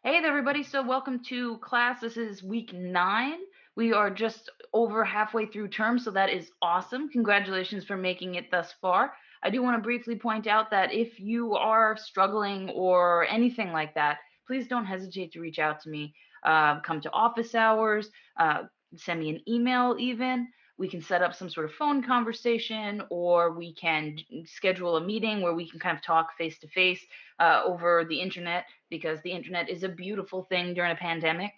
Hey there, everybody. So, welcome to class. This is week 9. We are just over halfway through term, so that is awesome. Congratulations for making it thus far. I do want to briefly point out that if you are struggling or anything like that, please don't hesitate to reach out to me. Come to office hours, send me an email, even. We can set up some sort of phone conversation, or we can schedule a meeting where we can kind of talk face to face over the internet, because the internet is a beautiful thing during a pandemic.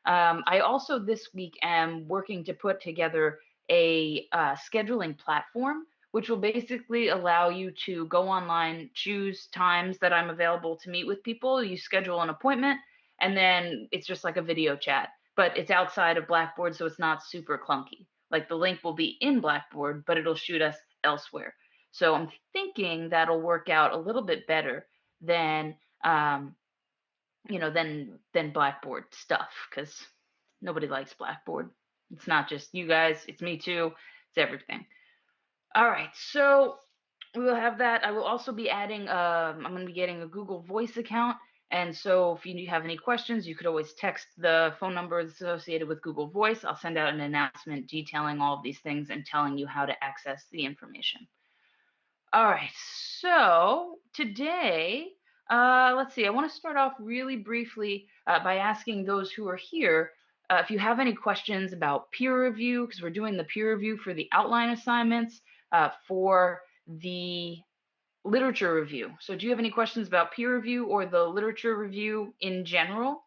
I also this week am working to put together a scheduling platform, which will basically allow you to go online, choose times that I'm available to meet with people. You schedule an appointment, and then it's just like a video chat, but it's outside of Blackboard, so it's not super clunky. Like the link will be in Blackboard, but it'll shoot us elsewhere. So I'm thinking that'll work out a little bit better than um, than Blackboard stuff, because nobody likes Blackboard. It's not just you guys, it's me too, it's everything. All right, so we will have that. I will also be adding, I'm going to be getting a Google Voice account. And so if you have any questions, you could always text the phone number associated with Google Voice. I'll send out an announcement detailing all of these things and telling you how to access the information. All right, so today, let's see, I want to start off really briefly by asking those who are here if you have any questions about peer review, because we're doing the peer review for the outline assignments for the literature review. So do you have any questions about peer review or the literature review in general?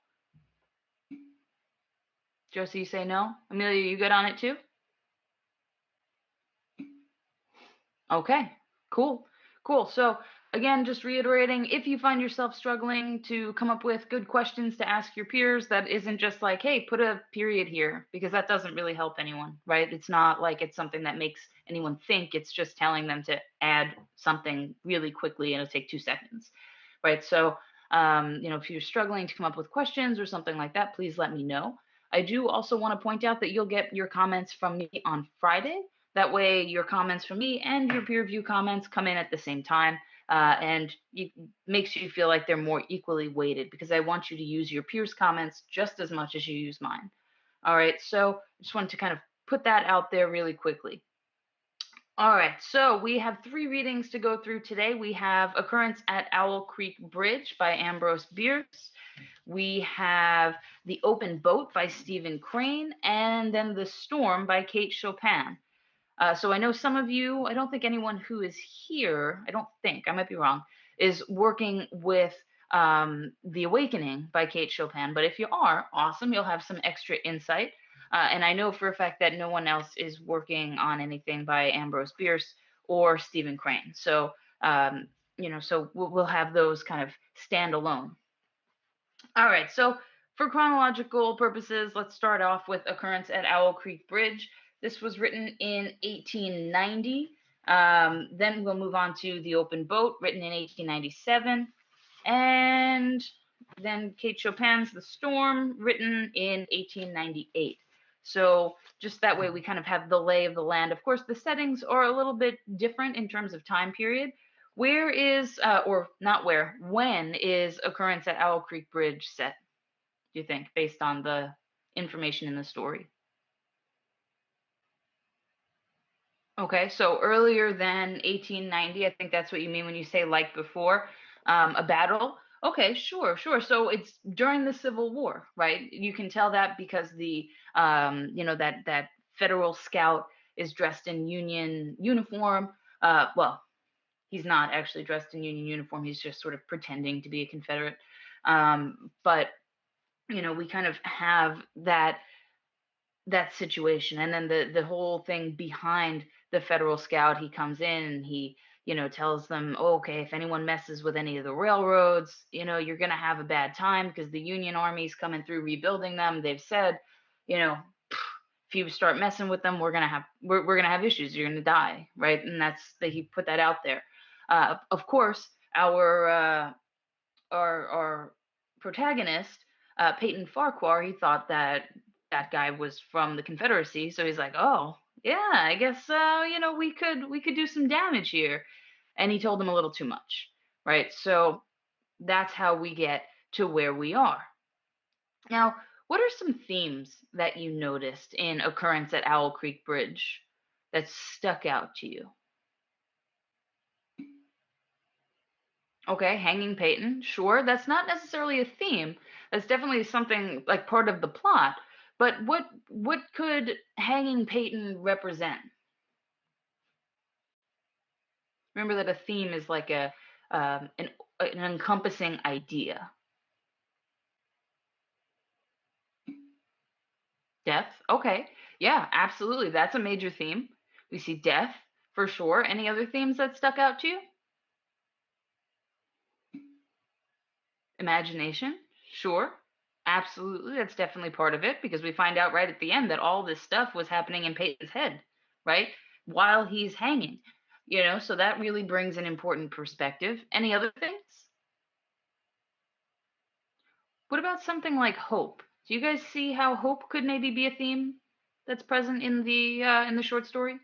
Josie, you say no? Amelia, you good on it too? Okay, cool. Cool. So, again, just reiterating, if you find yourself struggling to come up with good questions to ask your peers, that isn't just like, hey, put a period here, because that doesn't really help anyone, right? It's not like it's something that makes anyone think. It's just telling them to add something really quickly and it'll take 2 seconds, right? So, if you're struggling to come up with questions or something like that, please let me know. I do also want to point out that you'll get your comments from me on Friday. That way, your comments from me and your peer review comments come in at the same time, and it makes you feel like they're more equally weighted, because I want you to use your peers' comments just as much as you use mine. All right, so I just wanted to kind of put that out there really quickly. All right, so we have 3 readings to go through today. We have Occurrence at Owl Creek Bridge by Ambrose Bierce. We have The Open Boat by Stephen Crane, and then The Storm by Kate Chopin. So I know some of you, I don't think anyone who is here, I don't think, I might be wrong, is working with The Awakening by Kate Chopin. But if you are, awesome, you'll have some extra insight. And I know for a fact that no one else is working on anything by Ambrose Bierce or Stephen Crane. So, so we'll have those kind of stand alone. All right, so for chronological purposes, let's start off with Occurrence at Owl Creek Bridge. This was written in 1890. Then we'll move on to The Open Boat, written in 1897. And then Kate Chopin's The Storm, written in 1898. So just that way we kind of have the lay of the land. Of course, the settings are a little bit different in terms of time period. Where is, or not where, when is Occurrence at Owl Creek Bridge set, do you think, based on the information in the story? Okay, so earlier than 1890, I think that's what you mean when you say like before, a battle. Okay, sure, sure. So it's during the Civil War, right? You can tell that because that Federal scout is dressed in Union uniform. Well, he's not actually dressed in Union uniform. He's just sort of pretending to be a Confederate. But we kind of have that situation, and then the whole thing behind the Federal scout. He comes in and he tells them, oh, okay, if anyone messes with any of the railroads, you're going to have a bad time, because the Union army's coming through rebuilding them. They've said, you know if you start messing with them, we're gonna have issues. You're gonna die, right? And that's that he put that out there. Of course, our protagonist, Peyton Farquhar, he thought that that guy was from the Confederacy, so he's like, "Oh, yeah, I guess we could do some damage here," and he told him a little too much, right? So that's how we get to where we are. Now, what are some themes that you noticed in Occurrence at Owl Creek Bridge that stuck out to you? Okay, hanging Peyton. Sure, that's not necessarily a theme. That's definitely something like part of the plot. But what could hanging Peyton represent? Remember that a theme is like an encompassing idea. Death. Okay. Yeah, absolutely. That's a major theme. We see death for sure. Any other themes that stuck out to you? Imagination. Sure. Absolutely. That's definitely part of it because we find out right at the end that all this stuff was happening in Peyton's head, right? While he's hanging. So that really brings an important perspective. Any other things? What about something like hope? Do you guys see how hope could maybe be a theme that's present in the short story?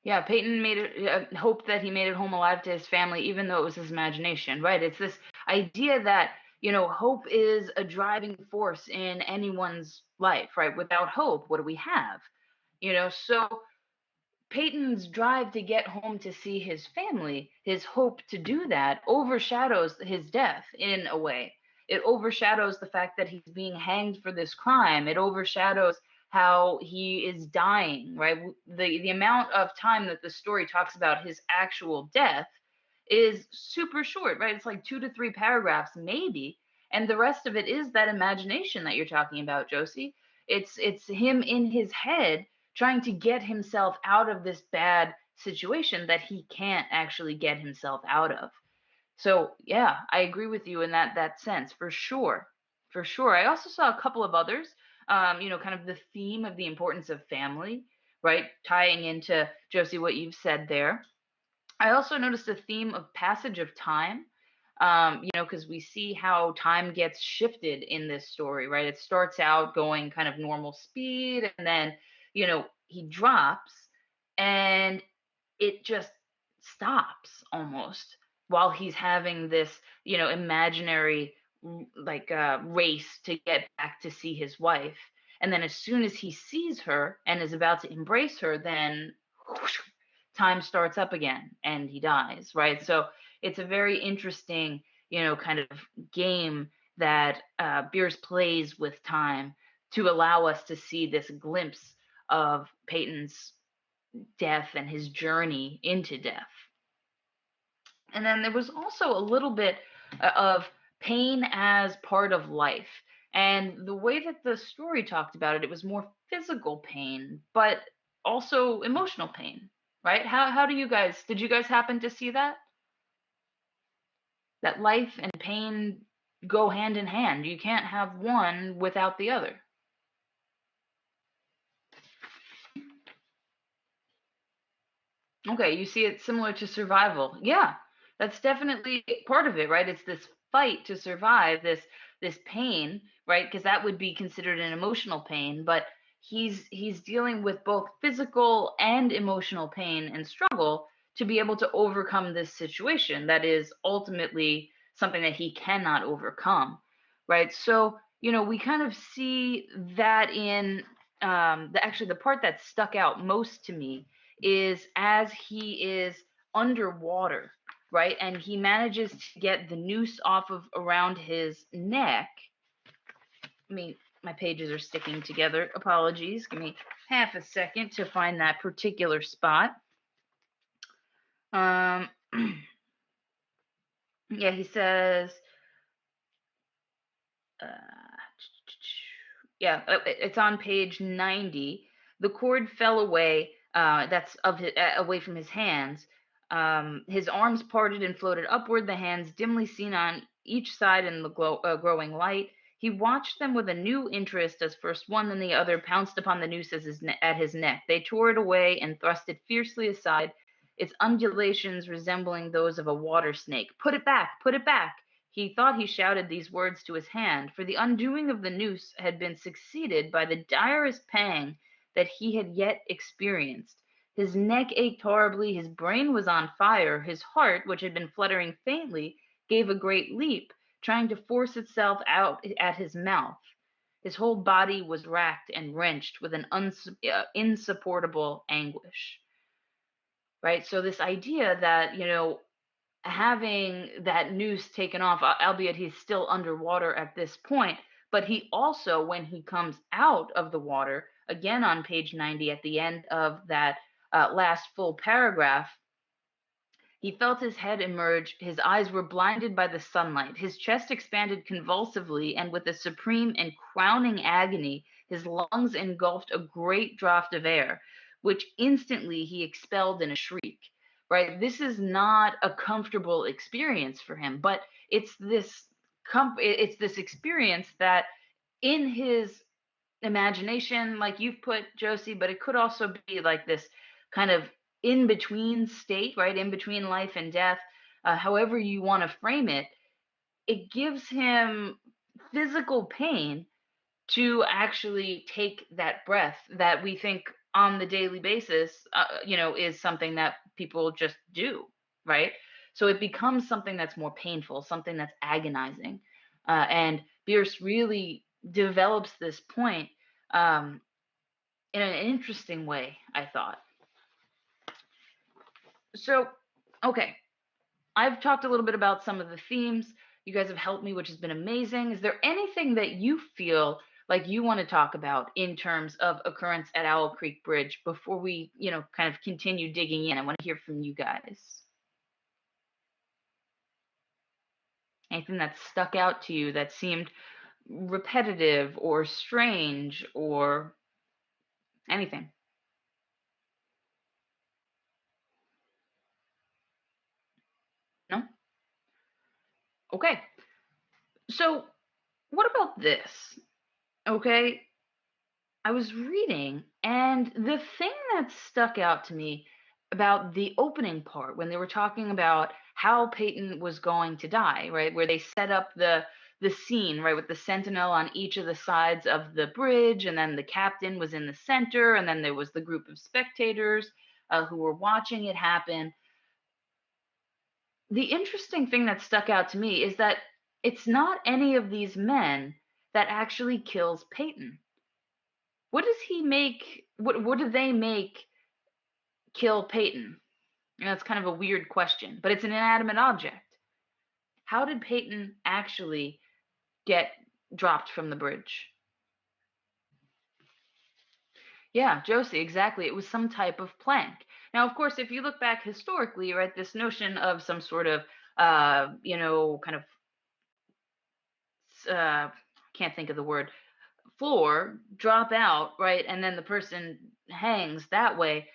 Yeah, Peyton made it hoped that he made it home alive to his family, even though it was his imagination, right? It's this idea that hope is a driving force in anyone's life, right? Without hope, what do we have? So Peyton's drive to get home to see his family, his hope to do that, overshadows his death in a way. It overshadows the fact that he's being hanged for this crime. It overshadows how he is dying, right? The amount of time that the story talks about his actual death is super short, right? It's like 2 to 3 paragraphs, maybe. And the rest of it is that imagination that you're talking about, Josie. It's him in his head trying to get himself out of this bad situation that he can't actually get himself out of. So yeah, I agree with you in that sense for sure, for sure. I also saw a couple of others, kind of the theme of the importance of family, right, tying into Josie what you've said there. I also noticed a theme of passage of time, because we see how time gets shifted in this story, right? It starts out going kind of normal speed, and then, he drops, and it just stops almost while he's having this, imaginary race to get back to see his wife. And then as soon as he sees her and is about to embrace her, then whoosh, time starts up again and he dies, right? So it's a very interesting, kind of game that Beers plays with time to allow us to see this glimpse of Peyton's death and his journey into death. And then there was also a little bit of pain as part of life. And the way that the story talked about it, it was more physical pain, but also emotional pain, right? How do you guys, did you guys happen to see that? That life and pain go hand in hand. You can't have one without the other. Okay, you see it similar to survival. Yeah, that's definitely part of it, right? It's this fight to survive, this pain, right? Because that would be considered an emotional pain, but he's dealing with both physical and emotional pain and struggle to be able to overcome this situation that is ultimately something that he cannot overcome, right? So, we kind of see that in actually the part that stuck out most to me is as he is underwater, right? And he manages to get the noose off of around his neck. My pages are sticking together. Apologies. Give me half a second to find that particular spot. Um, yeah, he says, uh, yeah, it's on page 90. The cord fell away. That's away from his hands. His arms parted and floated upward, the hands dimly seen on each side in the growing light. He watched them with a new interest as first one then the other pounced upon the noose at his neck. They tore it away and thrust it fiercely aside, its undulations resembling those of a water snake. Put it back! Put it back! He thought he shouted these words to his hand, for the undoing of the noose had been succeeded by the direst pang that he had yet experienced. His neck ached horribly, his brain was on fire, his heart, which had been fluttering faintly, gave a great leap, trying to force itself out at his mouth. His whole body was racked and wrenched with an insupportable anguish. Right. So, this idea that, having that noose taken off, albeit he's still underwater at this point, but he also, when he comes out of the water, again on page 90, at the end of that last full paragraph, he felt his head emerge. His eyes were blinded by the sunlight. His chest expanded convulsively, and with a supreme and crowning agony, his lungs engulfed a great draught of air, which instantly he expelled in a shriek. Right? This is not a comfortable experience for him, but it's this it's this experience that in his imagination, like you've put, Josie, but it could also be like this kind of in between state, right? In between life and death, however you want to frame it, it gives him physical pain to actually take that breath that we think on the daily basis, is something that people just do, right? So it becomes something that's more painful, something that's agonizing. And Bierce really develops this point um, in an interesting way, I thought. So, okay, I've talked a little bit about some of the themes. You guys have helped me, which has been amazing. Is there anything that you feel like you want to talk about in terms of occurrence at Owl Creek Bridge before we, kind of continue digging in? I want to hear from you guys. Anything that stuck out to you that seemed repetitive or strange or anything? No? Okay. So, what about this? Okay. I was reading, and the thing that stuck out to me about the opening part when they were talking about how Peyton was going to die, right? Where they set up the scene, right, with the sentinel on each of the sides of the bridge, and then the captain was in the center, and then there was the group of spectators who were watching it happen. The interesting thing that stuck out to me is that it's not any of these men that actually kills Peyton. What does he make? What do they make kill Peyton? That's kind of a weird question, but it's an inanimate object. How did Peyton actually get dropped from the bridge? Yeah, Josie, exactly. It was some type of plank. Now, of course, if you look back historically, right, this notion of some sort of, kind of, can't think of the word, floor, drop out, right? And then the person hangs that way.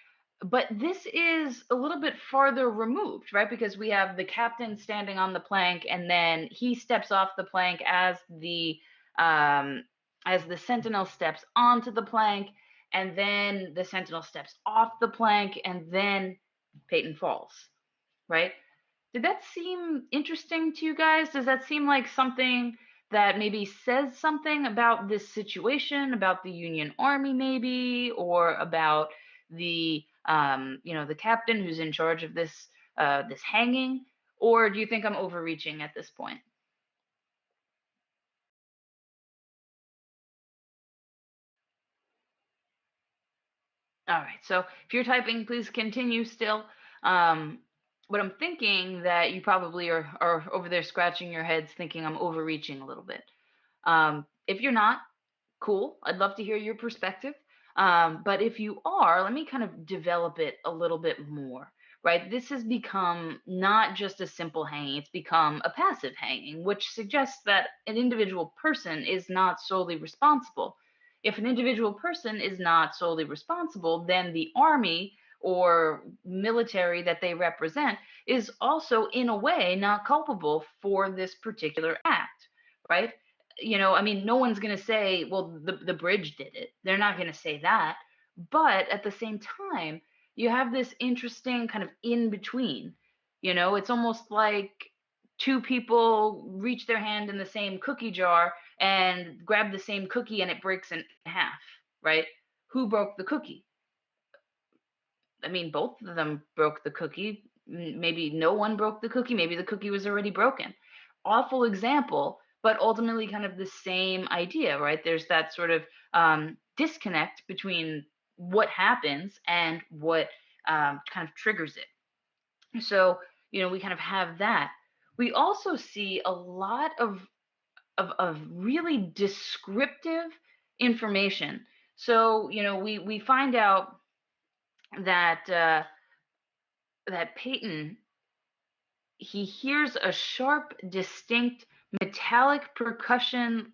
But this is a little bit farther removed, right? Because we have the captain standing on the plank, and then he steps off the plank um, as the sentinel steps onto the plank, and then the sentinel steps off the plank, and then Peyton falls, right? Did that seem interesting to you guys? Does that seem like something that maybe says something about this situation, about the Union Army, maybe, or about the captain who's in charge of this hanging? Or do you think I'm overreaching at this point? All right. So if you're typing, please continue still. Um, but I'm thinking that you probably are over there scratching your heads, thinking I'm overreaching a little bit. If you're not, cool. I'd love to hear your perspective. But if you are, let me kind of develop it a little bit more, right? This has become not just a simple hanging, it's become a passive hanging, which suggests that an individual person is not solely responsible. If an individual person is not solely responsible, then the army or military that they represent is also, in a way, not culpable for this particular act, right? I mean, no one's going to say, well, the bridge did it. They're not going to say that. But at the same time, you have this interesting kind of in between. It's almost like two people reach their hand in the same cookie jar and grab the same cookie and it breaks in half, right? Who broke the cookie? I mean, both of them broke the cookie. maybe no one broke the cookie, maybe the cookie was already broken. Awful example, but ultimately kind of the same idea, right? There's that sort of disconnect between what happens and what kind of triggers it. So, we kind of have that. We also see a lot of really descriptive information. So, we find out that that Peyton, he hears a sharp, distinct metallic percussion.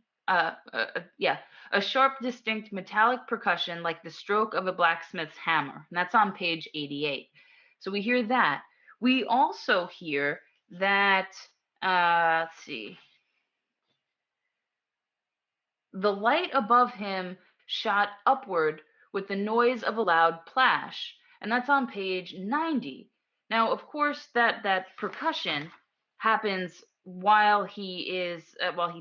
Yeah, a sharp, distinct metallic percussion like the stroke of a blacksmith's hammer. And that's on page 88. So we hear that. We also hear that, let's see, the light above him shot upward with the noise of a loud plash, and that's on page 90. Now, of course, that percussion happens while he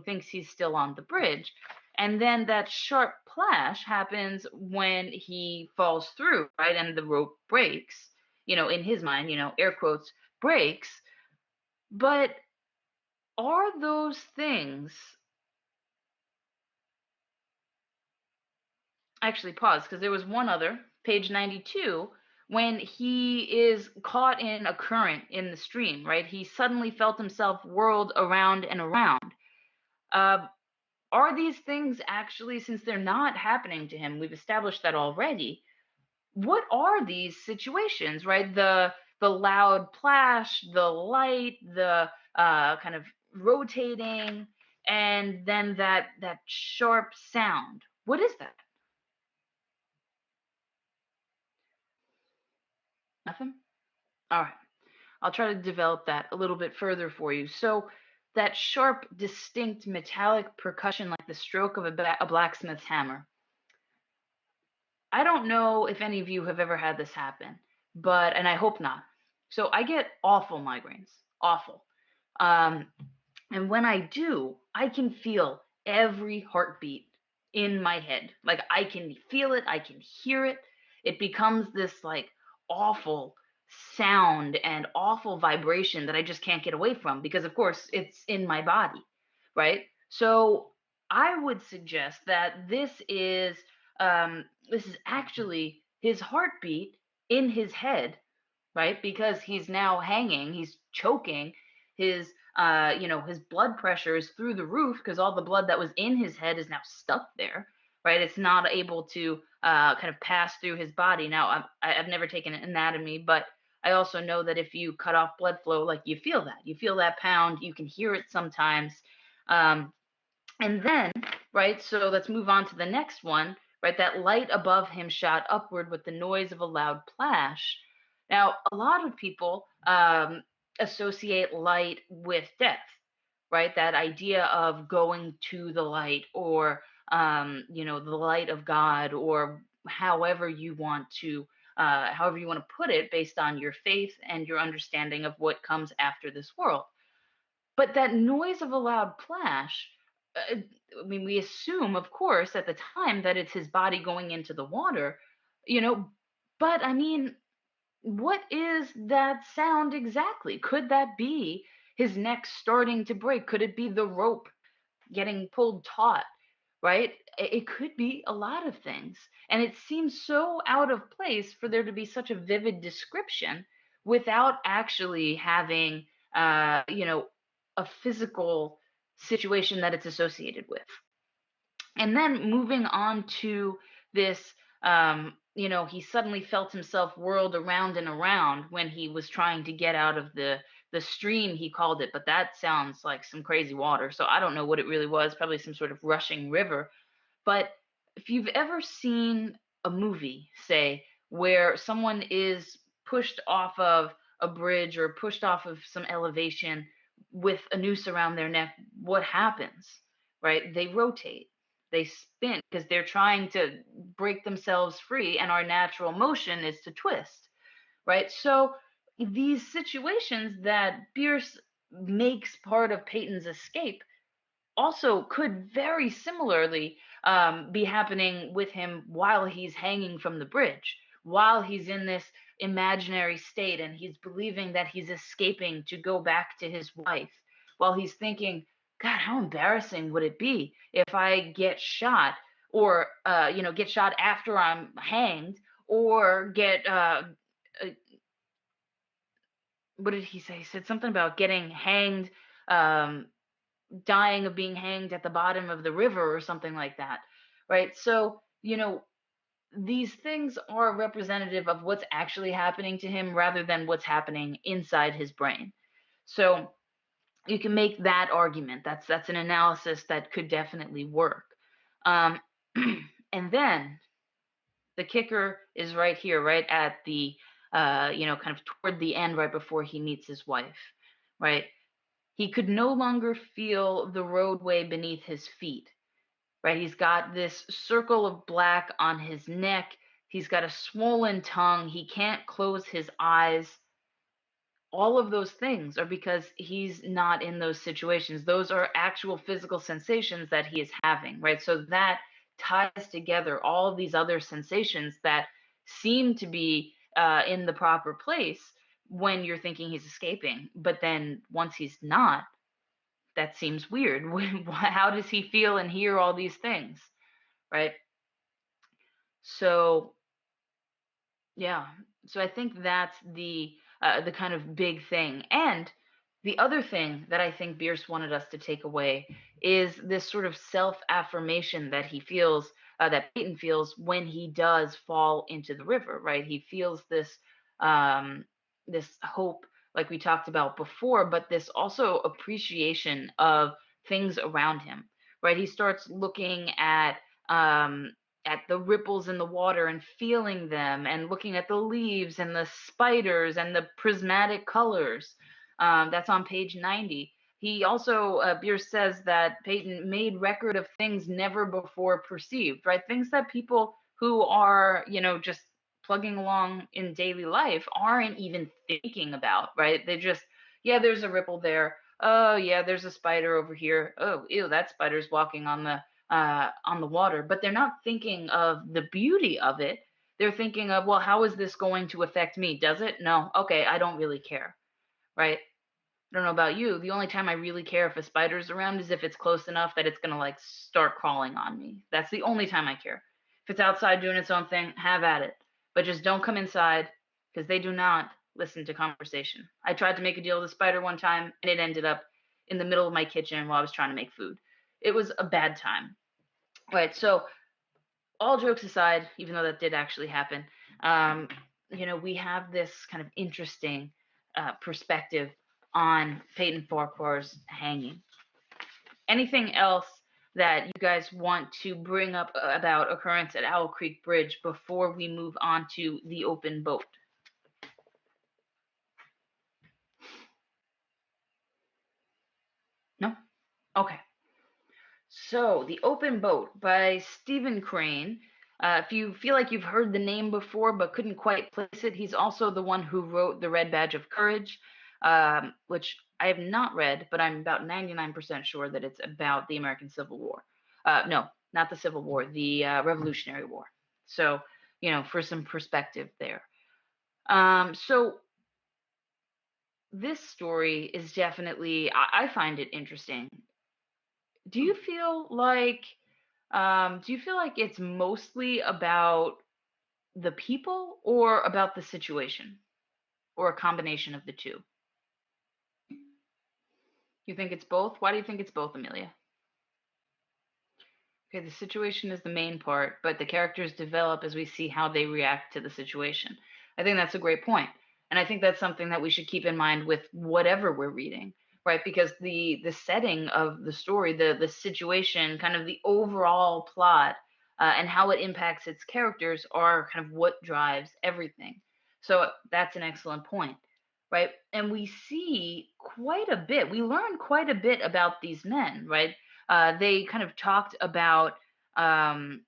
thinks he's still on the bridge, and then that sharp plash happens when he falls through, right? And the rope breaks, in his mind, air quotes, breaks. But are those things actually pause, because there was one other, page 92, when he is caught in a current in the stream, right? He suddenly felt himself whirled around and around. Uh, are these things actually, since they're not happening to him, we've established that already, what are these situations, right? The loud plash, the light, the kind of rotating, and then that sharp sound. What is that? Nothing? All right. I'll try to develop that a little bit further for you. So, that sharp, distinct metallic percussion, like the stroke of a blacksmith's hammer. I don't know if any of you have ever had this happen, and I hope not. So, I get awful migraines, awful. Um, and when I do, I can feel every heartbeat in my head. Like I can feel it, I can hear it. It becomes this like awful sound and awful vibration that I just can't get away from because, of course, it's in my body, right? So I would suggest that this is actually his heartbeat in his head, right? Because he's now hanging, he's choking, his blood pressure is through the roof because all the blood that was in his head is now stuck there, right? It's not able to kind of pass through his body. Now, I've never taken an anatomy, but I also know that if you cut off blood flow, like you feel that pound, you can hear it sometimes. Um, and then, right, so let's move on to the next one, right? That light above him shot upward with the noise of a loud plash. Now, a lot of people associate light with death, right? That idea of going to the light or, the light of God or however you want to put it based on your faith and your understanding of what comes after this world. But that noise of a loud plash, uh, I mean, we assume, of course, at the time that it's his body going into the water, you know, but I mean, what is that sound exactly? Could that be his neck starting to break? Could it be the rope getting pulled taut, right? It could be a lot of things. And it seems so out of place for there to be such a vivid description without actually having, a physical situation that it's associated with. And then moving on to this, he suddenly felt himself whirled around and around when he was trying to get out of the stream, he called it, but that sounds like some crazy water. So I don't know what it really was, probably some sort of rushing river. But if you've ever seen a movie, say, where someone is pushed off of a bridge or pushed off of some elevation with a noose around their neck, what happens? Right? They rotate, they spin because they're trying to break themselves free, and our natural motion is to twist, right? So these situations that Bierce makes part of Peyton's escape also could very similarly be happening with him while he's hanging from the bridge. while he's in this imaginary state and he's believing that he's escaping to go back to his wife, while he's thinking, God, how embarrassing would it be if I get shot, or get shot after I'm hanged, or get uh, what did he say? He said something about getting hanged, um, dying of being hanged at the bottom of the river or something like that, right? So, these things are representative of what's actually happening to him rather than what's happening inside his brain. So you can make that argument. That's an analysis that could definitely work. Um, and then the kicker is right here, right at the kind of toward the end, right before he meets his wife, right? He could no longer feel the roadway beneath his feet, right? He's got this circle of black on his neck. He's got a swollen tongue. He can't close his eyes. All of those things are because he's not in those situations. Those are actual physical sensations that he is having, right? So that ties together all of these other sensations that seem to be in the proper place when you're thinking he's escaping. But then once he's not, that seems weird. How does he feel and hear all these things, right? So yeah. So I think that's the kind of big thing. And the other thing that I think Bierce wanted us to take away is this sort of self-affirmation that he feels, that Peyton feels when he does fall into the river, right? He feels um, this hope, like we talked about before, but this also appreciation of things around him, right? He starts looking um, at the ripples in the water and feeling them, and looking at the leaves and the spiders and the prismatic colors. That's on page 90. He also, Bierce says that Peyton made record of things never before perceived, right? Things that people who are, just plugging along in daily life aren't even thinking about, right? They just, yeah, there's a ripple there. Oh, yeah, there's a spider over here. Oh, ew, that spider's walking on the water, but they're not thinking of the beauty of it. They're thinking of, well, how is this going to affect me? Does it? No. Okay, I don't really care, right? I don't know about you. The only time I really care if a spider's around is if it's close enough that it's gonna like start crawling on me. That's the only time I care. If it's outside doing its own thing, have at it. But just don't come inside because they do not listen to conversation. I tried to make a deal with a spider one time and it ended up in the middle of my kitchen while I was trying to make food. It was a bad time. Right. So all jokes aside, even though that did actually happen, um, we have this kind of interesting perspective on Peyton Farquhar's hanging. Anything else that you guys want to bring up about occurrence at Owl Creek Bridge before we move on to the open boat? No? Okay. So, The Open Boat by Stephen Crane. If you feel like you've heard the name before but couldn't quite place it, he's also the one who wrote The Red Badge of Courage, which I have not read, but I'm about 99% sure that it's about the American Civil War. No, not the Civil War, the Revolutionary War. So, for some perspective there. So, this story is definitely, I find it interesting. Do you feel like it's mostly about the people or about the situation, or a combination of the two? You think it's both? Why do you think it's both, Amelia? Okay, the situation is the main part, but the characters develop as we see how they react to the situation. I think that's a great point. And I think that's something that we should keep in mind with whatever we're reading, right? Because the setting of the story, the situation, kind of the overall plot, and how it impacts its characters are kind of what drives everything. So that's an excellent point, right? And we see quite a bit, we learn quite a bit about these men, right? They kind of talked about, um,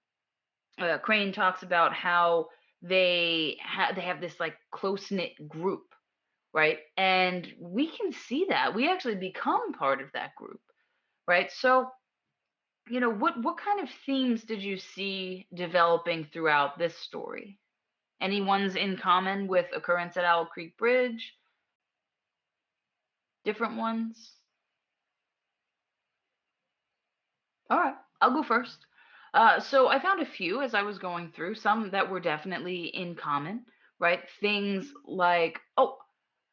Crane talks about how they have this like close knit group, right? And we can see that we actually become part of that group, right? So, what kind of themes did you see developing throughout this story? Any ones in common with occurrence at Owl Creek Bridge? Different ones? All right, I'll go first. So I found a few as I was going through, some that were definitely in common, right? Things like, oh,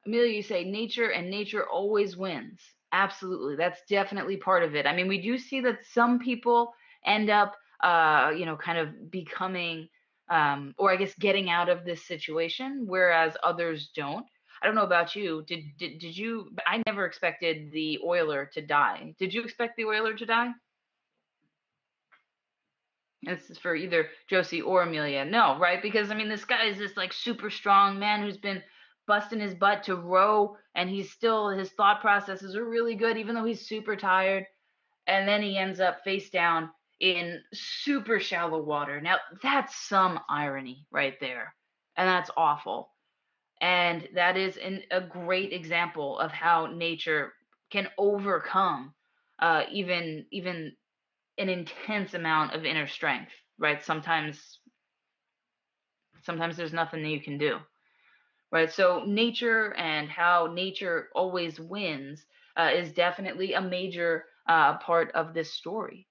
Amelia, you say nature and nature always wins. Absolutely. That's definitely part of it. I mean, we do see that some people end up, kind of becoming, or I guess getting out of this situation, whereas others don't. I don't know about you. Did you? I never expected the oiler to die. Did you expect the oiler to die? This is for either Josie or Amelia. No, right? Because I mean, this guy is this like super strong man who's been busting his butt to row, and he's still his thought processes are really good, even though he's super tired. And then he ends up face down in super shallow water. Now that's some irony right there, and that's awful. And that is a great example of how nature can overcome even an intense amount of inner strength, right? Sometimes there's nothing that you can do, right? So nature and how nature always wins is definitely a major part of this story,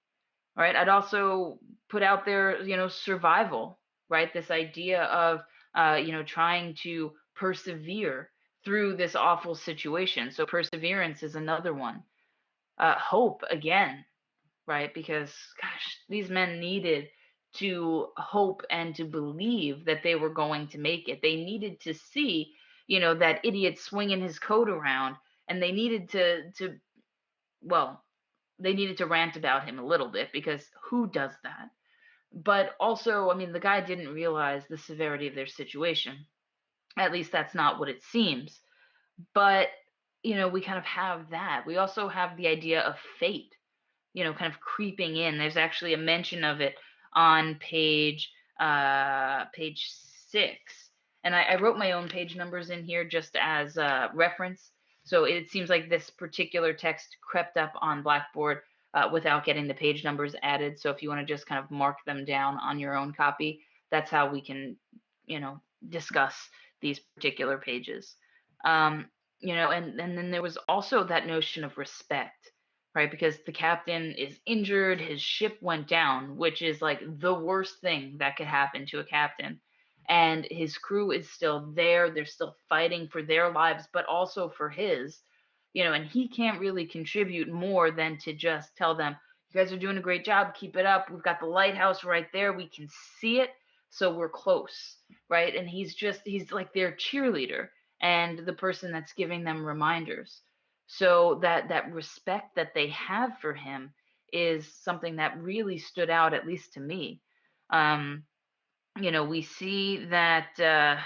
right? I'd also put out there, survival, right? This idea of trying to persevere through this awful situation. So perseverance is another one. Hope again, right? Because, gosh, these men needed to hope and to believe that they were going to make it. They needed to see, that idiot swinging his coat around, and they needed well, they needed to rant about him a little bit because who does that? But also, I mean, the guy didn't realize the severity of their situation. At least that's not what it seems. But, we kind of have that. We also have the idea of fate, kind of creeping in. There's actually a mention of it on page 6, and I wrote my own page numbers in here just as reference. So it seems like this particular text crept up on Blackboard without getting the page numbers added. So if you want to just kind of mark them down on your own copy, that's how we can, discuss these particular pages. And then there was also that notion of respect, right? Because the captain is injured, his ship went down, which is like the worst thing that could happen to a captain. And his crew is still there. They're still fighting for their lives, but also for his, and he can't really contribute more than to just tell them, you guys are doing a great job. Keep it up. We've got the lighthouse right there. We can see it. So we're close, right? And he's like their cheerleader and the person that's giving them reminders. So that respect that they have for him is something that really stood out, at least to me. Um, we see that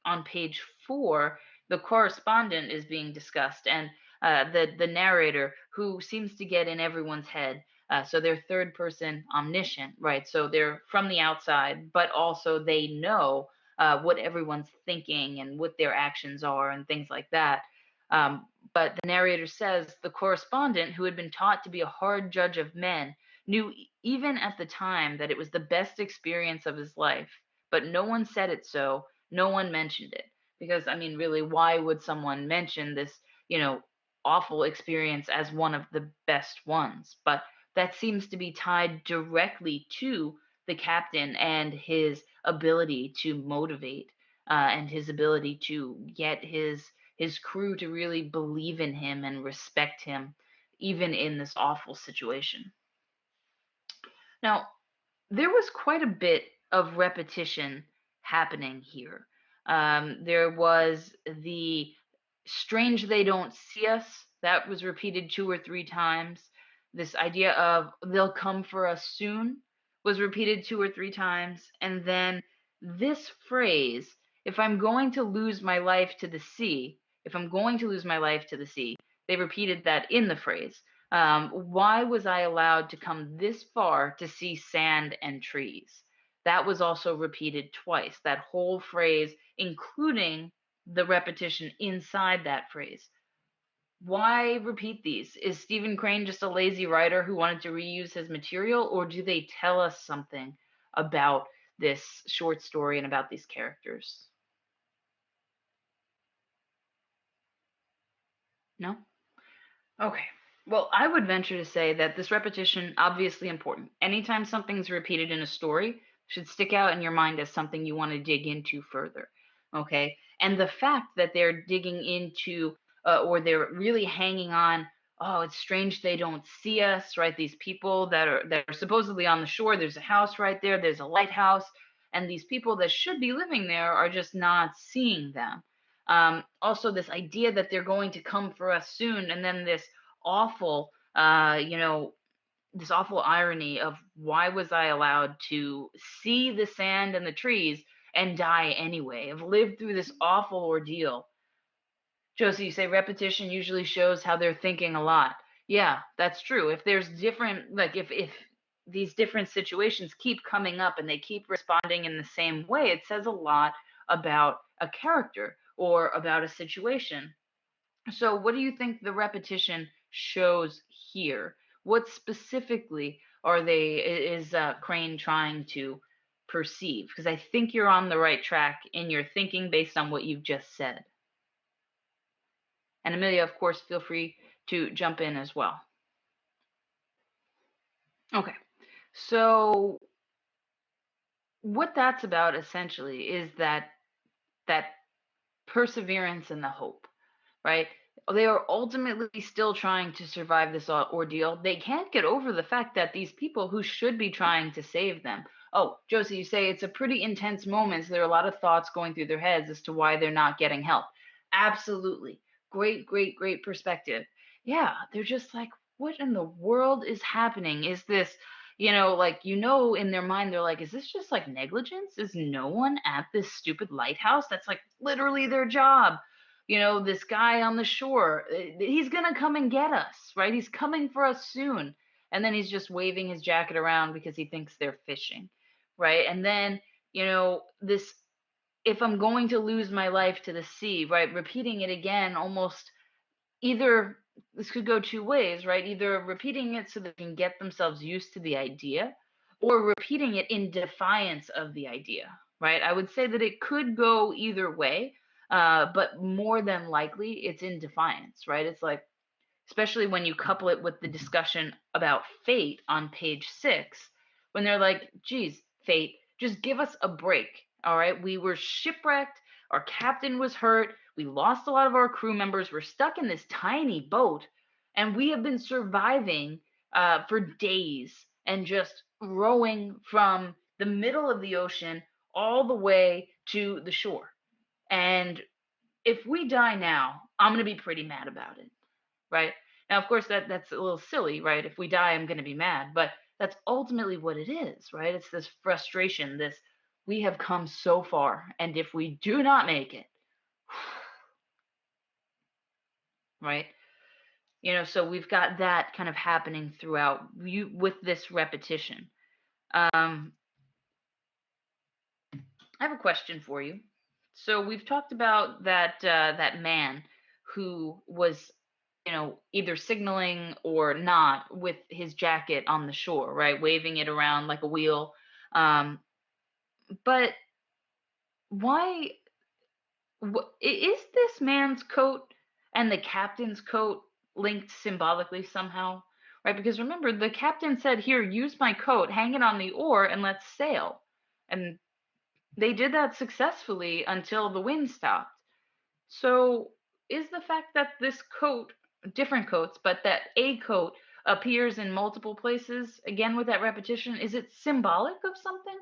on page 4, the correspondent is being discussed, and the narrator who seems to get in everyone's head. So they're third person omniscient, right? So they're from the outside, but also they know what everyone's thinking and what their actions are and things like that. But the narrator says the correspondent, who had been taught to be a hard judge of men, knew even at the time that it was the best experience of his life, but no one said it so, no one mentioned it. Because, I mean, really, why would someone mention this, you know, awful experience as one of the best ones? But that seems to be tied directly to the captain and his ability to motivate and his ability to get his crew to really believe in him and respect him even in this awful situation. Now, there was quite a bit of repetition happening here. There was the strange they don't see us, that was repeated 2 or 3 times. This idea of they'll come for us soon was repeated 2 or 3 times. And then this phrase, if I'm going to lose my life to the sea, if I'm going to lose my life to the sea, they repeated that in the phrase. Why was I allowed to come this far to see sand and trees? That was also repeated twice, that whole phrase, including the repetition inside that phrase. Why repeat these? Is Stephen Crane just a lazy writer who wanted to reuse his material, or do they tell us something about this short story and about these characters? No? Okay. Well, I would venture to say that this repetition obviously important. Anytime something's repeated in a story, should stick out in your mind as something you want to dig into further. Okay? And the fact that they're digging into or they're really hanging on, oh, it's strange they don't see us, right? These people that are supposedly on the shore, there's a house right there, there's a lighthouse, and these people that should be living there are just not seeing them. Also, this idea that they're going to come for us soon, and then this awful, this awful irony of why was I allowed to see the sand and the trees and die anyway? I've lived through this awful ordeal. Josie, you say repetition usually shows how they're thinking a lot. Yeah, that's true. If there's different, like if these different situations keep coming up and they keep responding in the same way, it says a lot about a character or about a situation. So, what do you think the repetition shows here? What specifically are is Crane trying to perceive? Because I think you're on the right track in your thinking based on what you've just said. And Amelia, of course, feel free to jump in as well. Okay. So, what that's about essentially is that perseverance and the hope, right? They are ultimately still trying to survive this ordeal. They can't get over the fact that these people who should be trying to save them. Oh, Josie, you say it's a pretty intense moment. So there are a lot of thoughts going through their heads as to why they're not getting help. Absolutely. Great, great, great perspective. Yeah, they're just like, what in the world is happening? Is this, in their mind, they're like, is this just like negligence? Is no one at this stupid lighthouse? That's like literally their job. This guy on the shore, he's going to come and get us, right? He's coming for us soon. And then he's just waving his jacket around because he thinks they're fishing, right? And then, this, if I'm going to lose my life to the sea, right? Repeating it again, almost either this could go two ways, right? Either repeating it so they can get themselves used to the idea or repeating it in defiance of the idea, right? I would say that it could go either way, but more than likely it's in defiance, right? It's like, especially when you couple it with the discussion about fate on page 6, when they're like, geez, fate, just give us a break. All right. We were shipwrecked. Our captain was hurt. We lost a lot of our crew members. We're stuck in this tiny boat, and we have been surviving for days and just rowing from the middle of the ocean all the way to the shore. And if we die now, I'm going to be pretty mad about it, right? Now, of course, that's a little silly, right? If we die, I'm going to be mad, but that's ultimately what it is, right? It's this frustration, this we have come so far, and if we do not make it, right? So we've got that kind of happening throughout you with this repetition. Um, I have a question for you. So we've talked about that man who was, either signaling or not with his jacket on the shore, right, waving it around like a wheel. Um, but why is this man's coat and the captain's coat linked symbolically somehow? Right, because remember the captain said, "Here, use my coat, hang it on the oar, and let's sail." And they did that successfully until the wind stopped. So, is the fact that this coat, different coats, but that a coat appears in multiple places, again with that repetition, is it symbolic of something?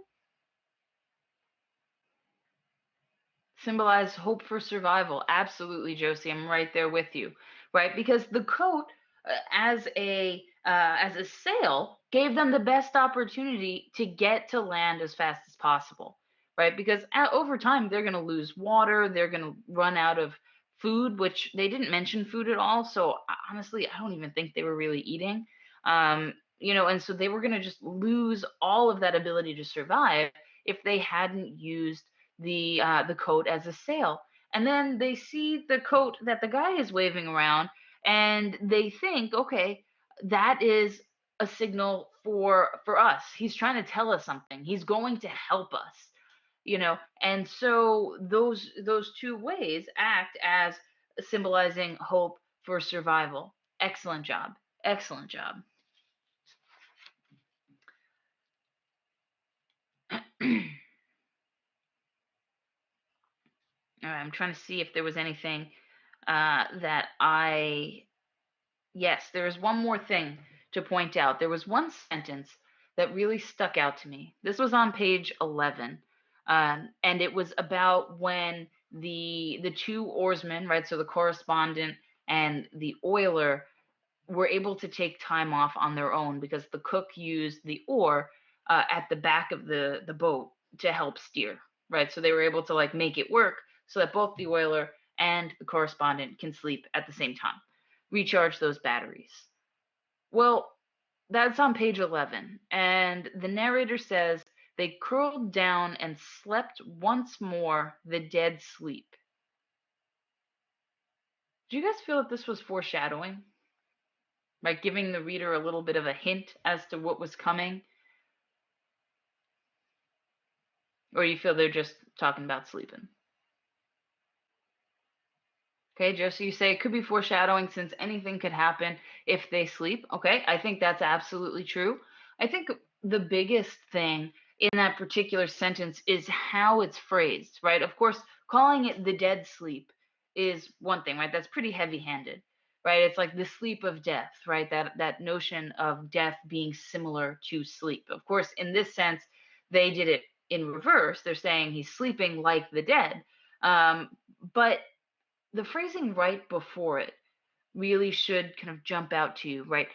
Symbolize hope for survival. Absolutely, Josie. I'm right there with you. Right? Because the coat, as a sail, gave them the best opportunity to get to land as fast as possible. Right? Because over time they're going to lose water. They're going to run out of food, which they didn't mention food at all. So honestly, I don't even think they were really eating. And so they were going to just lose all of that ability to survive if they hadn't used the coat as a sail. And then they see the coat that the guy is waving around, and they think, okay, that is a signal for us. He's trying to tell us something. He's going to help us, and so those two ways act as symbolizing hope for survival. Excellent job. Excellent job. All right, I'm trying to see if there was anything that I. Yes, there is one more thing to point out. There was one sentence that really stuck out to me. This was on page 11, and it was about when the two oarsmen, right? So the correspondent and the oiler were able to take time off on their own because the cook used the oar at the back of the boat to help steer, right? So they were able to like make it work so that both the oiler and the correspondent can sleep at the same time, recharge those batteries. Well, that's on page 11, and the narrator says they curled down and slept once more the dead sleep. Do you guys feel that this was foreshadowing? Like giving the reader a little bit of a hint as to what was coming? Or you feel they're just talking about sleeping? Okay, Josie, you say it could be foreshadowing since anything could happen if they sleep. Okay, I think that's absolutely true. I think the biggest thing in that particular sentence is how it's phrased, right? Of course, calling it the dead sleep is one thing, right? That's pretty heavy-handed, right? It's like the sleep of death, right? That notion of death being similar to sleep. Of course, in this sense, they did it in reverse. They're saying he's sleeping like the dead. But the phrasing right before it really should kind of jump out to you, right?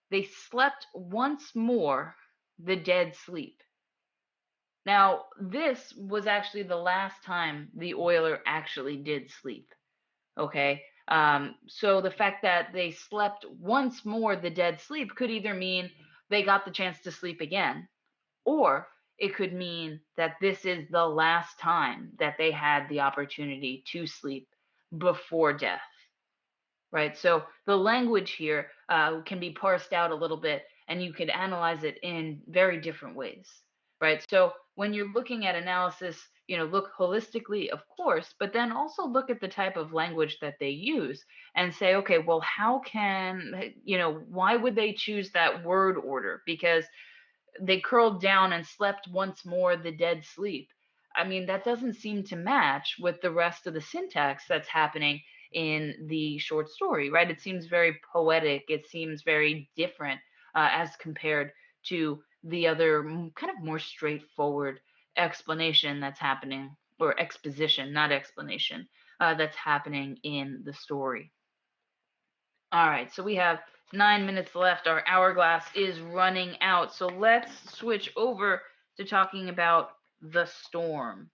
They slept once more the dead sleep. Now, this was actually the last time the oiler actually did sleep. Okay. So the fact that they slept once more the dead sleep could either mean they got the chance to sleep again, or it could mean that this is the last time that they had the opportunity to sleep before death, right? So the language here can be parsed out a little bit, and you could analyze it in very different ways, right? So when you're looking at analysis, look holistically, of course, but then also look at the type of language that they use and say, okay, well, how can, why would they choose that word order? Because they curled down and slept once more the dead sleep. I mean, that doesn't seem to match with the rest of the syntax that's happening in the short story, right? It seems very poetic. It seems very different as compared to the other kind of more straightforward explanation that's happening, or exposition, not explanation, that's happening in the story. All right, so we have 9 minutes left. Our hourglass is running out. So let's switch over to talking about the storm.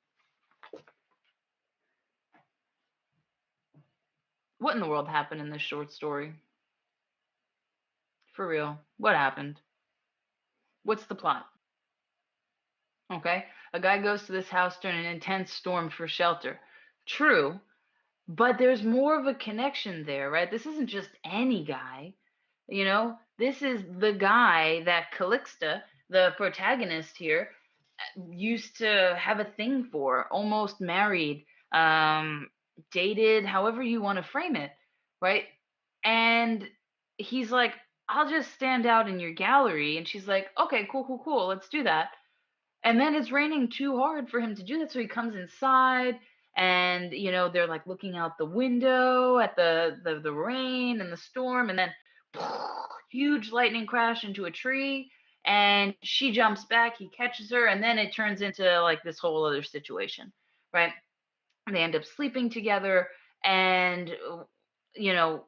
What in the world happened in this short story? For real, what happened? What's the plot? Okay, a guy goes to this house during an intense storm for shelter. True, but there's more of a connection there, right? This isn't just any guy. This is the guy that Calixta, the protagonist here, used to have a thing for, almost married, dated, however you want to frame it, right? And he's like, I'll just stand out in your gallery. And she's like, okay, cool, cool, cool. Let's do that. And then it's raining too hard for him to do that. So he comes inside and, they're like looking out the window at the rain and the storm. And then huge lightning crash into a tree. And she jumps back. He catches her. And then it turns into like this whole other situation, right? And they end up sleeping together. And, you know,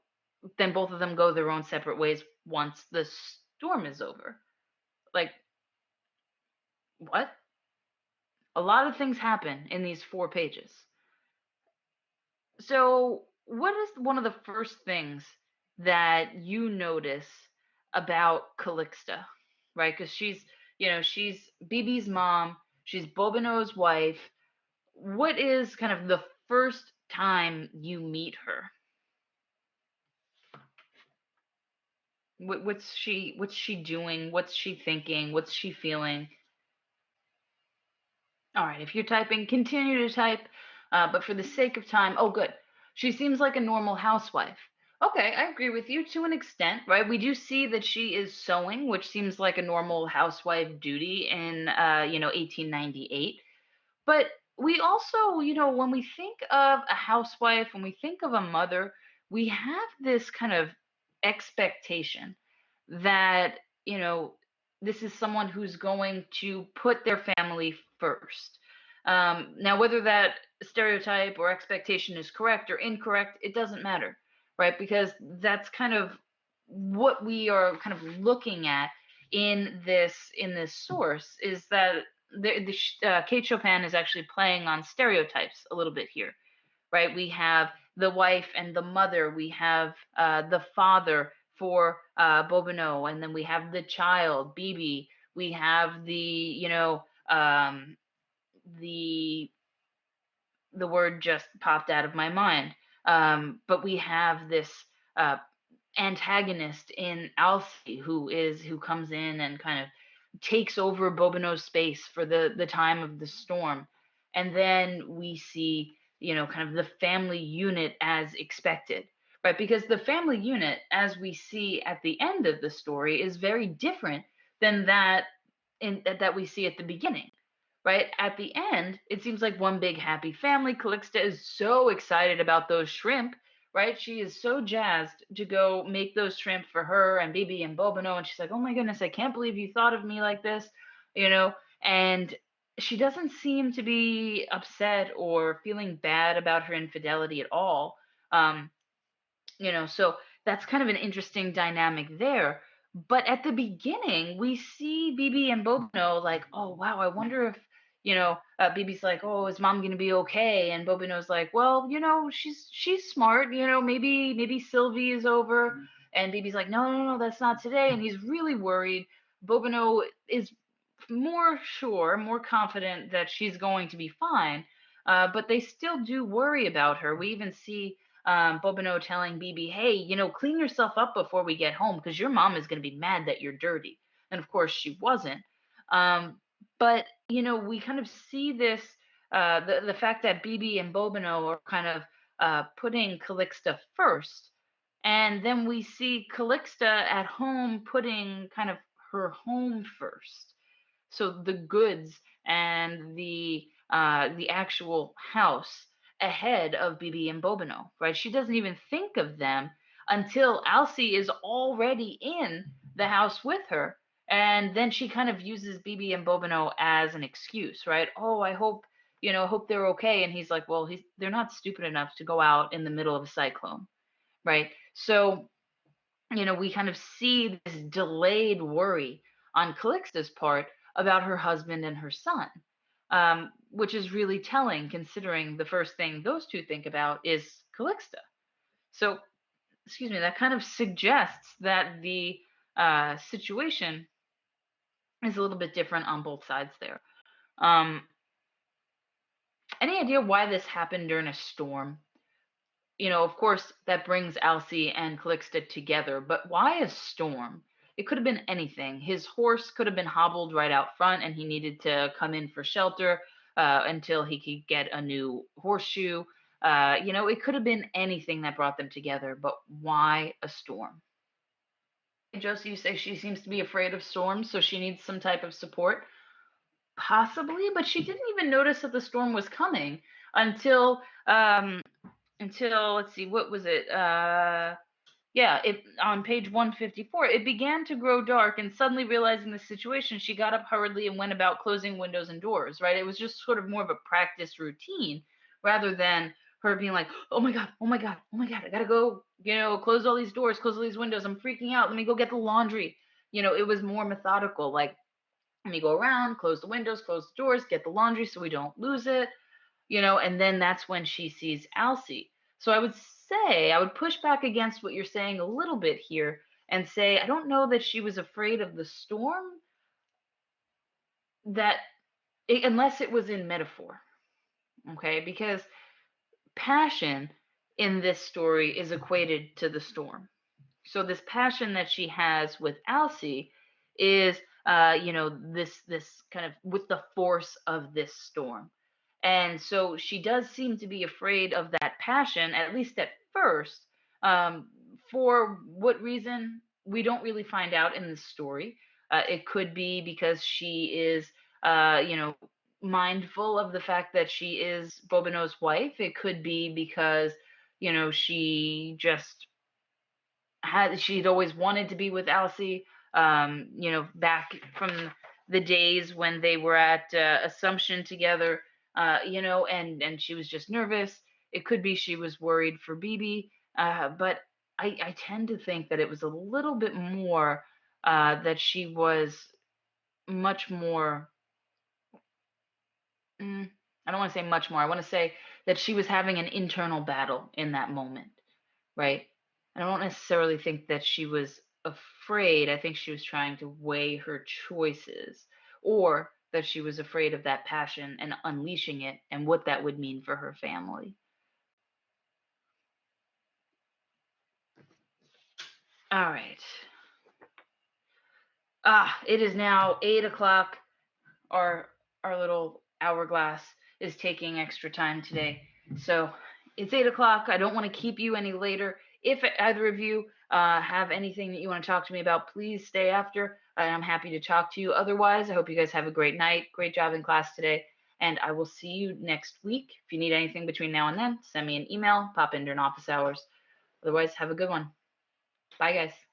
then both of them go their own separate ways once the storm is over. Like, what? A lot of things happen in these 4 pages. So, what is one of the first things that you notice about Calixta, right? Because she's BB's mom, she's Bobino's wife. What is kind of the first time you meet her? What's she doing? What's she thinking? What's she feeling? All right, if you're typing, continue to type. But for the sake of time, oh, good. She seems like a normal housewife. Okay, I agree with you to an extent, right? We do see that she is sewing, which seems like a normal housewife duty in, 1898. But we also, when we think of a housewife, when we think of a mother, we have this kind of expectation that, this is someone who's going to put their family first. Now, whether that stereotype or expectation is correct or incorrect, it doesn't matter, right? Because that's kind of what we are kind of looking at in this source is that Kate Chopin is actually playing on stereotypes a little bit here, right? We have the wife and the mother, we have the father for Bobino, and then we have the child, Bibi. We have the the word just popped out of my mind. But we have this uh, antagonist in Alcy who comes in and kind of takes over Bobino's space for the time of the storm. And then we see, kind of the family unit as expected. Right? Because the family unit, as we see at the end of the story, is very different than that we see at the beginning, right? At the end, it seems like one big happy family. Calixta is so excited about those shrimp, right? She is so jazzed to go make those shrimp for her and Bibi and Bobino. And she's like, oh my goodness, I can't believe you thought of me like this, you know? And she doesn't seem to be upset or feeling bad about her infidelity at all. Um, so that's kind of an interesting dynamic there. But at the beginning, we see Bibi and Bobino like, oh wow, I wonder if, Bibi's like, oh, is mom gonna be okay? And Bobino's like, well, she's smart, maybe Sylvie is over. And Bibi's like, no, no, no, that's not today. And he's really worried. Bobino is more sure, more confident that she's going to be fine. But they still do worry about her. We even see Bobino telling Bibi, hey, clean yourself up before we get home because your mom is going to be mad that you're dirty. And of course, she wasn't. But, we kind of see this the fact that Bibi and Bobino are kind of putting Calixta first. And then we see Calixta at home putting kind of her home first, so the goods and the actual house ahead of Bibi and Bobino, right? She doesn't even think of them until Alcy is already in the house with her. And then she kind of uses Bibi and Bobino as an excuse, right? Oh, I hope they're okay. And he's like, well, they're not stupid enough to go out in the middle of a cyclone, right? So we kind of see this delayed worry on Calixta's part about her husband and her son, which is really telling considering the first thing those two think about is Calixta. So, excuse me, that kind of suggests that the situation is a little bit different on both sides there. Um, any idea why this happened during a storm? Of course, that brings Alcy and Calixta together, but why a storm? It could have been anything. His horse could have been hobbled right out front, and he needed to come in for shelter until he could get a new horseshoe. It could have been anything that brought them together, but why a storm? Josie, you say she seems to be afraid of storms, so she needs some type of support. Possibly, but she didn't even notice that the storm was coming until let's see, what was it? Yeah, it on page 154. It began to grow dark, and suddenly realizing the situation, she got up hurriedly and went about closing windows and doors. Right? It was just sort of more of a practice routine rather than her being like, "Oh my god, oh my god, oh my god, I gotta go, close all these doors, close all these windows. I'm freaking out. Let me go get the laundry." It was more methodical. Like, let me go around, close the windows, close the doors, get the laundry so we don't lose it, and then that's when she sees Alcy. So I would push back against what you're saying a little bit here and say, I don't know that she was afraid of the storm, unless it was in metaphor, okay? Because passion in this story is equated to the storm. So this passion that she has with Alcy is, this kind of with the force of this storm. And so she does seem to be afraid of that passion, at least at first. Um, for what reason, we don't really find out in the story. It could be because she is, uh, you know, mindful of the fact that she is Bobino's wife. It could be because, she just she'd always wanted to be with Alcy, back from the days when they were at Assumption together, and she was just nervous. It could be she was worried for BB, but I tend to think that it was a little bit more that she was much more. Mm, I don't want to say much more. I want to say that she was having an internal battle in that moment. Right? I don't necessarily think that she was afraid. I think she was trying to weigh her choices, or that she was afraid of that passion and unleashing it and what that would mean for her family. All right. It is now 8 o'clock. Our little hourglass is taking extra time today. So it's 8 o'clock. I don't want to keep you any later. If either of you have anything that you want to talk to me about, please stay after. I'm happy to talk to you. Otherwise, I hope you guys have a great night. Great job in class today. And I will see you next week. If you need anything between now and then, send me an email, pop in during office hours. Otherwise, have a good one. Bye, guys.